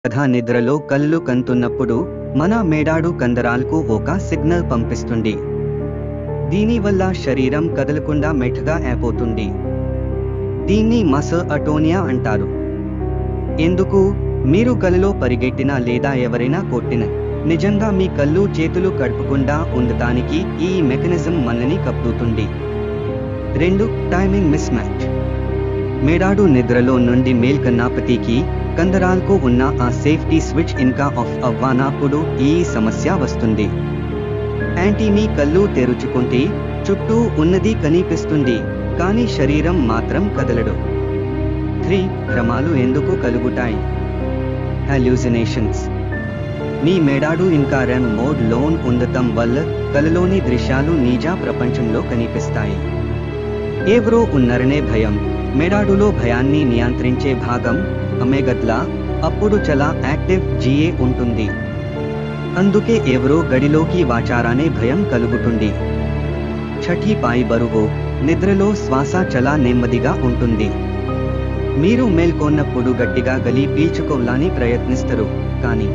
కథ నిద్రలో కళ్ళు కంతున్నప్పుడు మన మేడాడు కండరాలకు ఒక సిగ్నల్ పంపిస్తుంది. దీనివల్ల శరీరం కదలకుండా మెఠగా అయిపోతుంది. దీన్ని మసల్ అటోనియా అంటారు. ఎందుకు? మీరు కలలో పరిగెట్టినా లేదా ఎవరైనా కొట్టిన నిజంగా మీ కళ్ళు చేతులు కడపకుండా ఉండటానికి ఈ మెకానిజం మనల్ని కప్పుతుంది. 2. Timing mismatch. మేడాడు నిద్రలో నుండి మేల్కన్నప్పటికీ కండరాలకు ఉన్న ఆ సేఫ్టీ స్విచ్ ఇంకా ఆఫ్ అవ్వనప్పుడు ఈ సమస్య వస్తుంది. మీ కళ్ళు తెరుచుకుంటే చుట్టూ ఉన్నది కనిపిస్తుంది, కానీ శరీరం మాత్రం కదలడు. 3. భ్రమలు ఎందుకు కలుగుతాయి? హాల్యూసినేషన్స్. మీ మేడాడు ఇంకా REM మోడ్ లోన్ ఉండటం వల్ల కలలోని దృశ్యాలు నిజ ప్రపంచంలో కనిపిస్తాయి. ఎవరో ఉన్నారనే భయం. మేడాడులో భయాన్ని నియంత్రించే భాగం అమెగడ్లా అప్పుడు చాలా యాక్టివ్ GA ఉంటుంది. అందుకే ఎవరో గడిలోకి వాచారానే భయం కలుగుతుంది. ఛఠి పై బరువు. నిద్రలో శ్వాస చాలా నెమ్మదిగా ఉంటుంది. మీరు మేల్కొన్నప్పుడు గట్టిగా గాలి పీల్చుకోవాలని ప్రయత్నిస్తారు, కానీ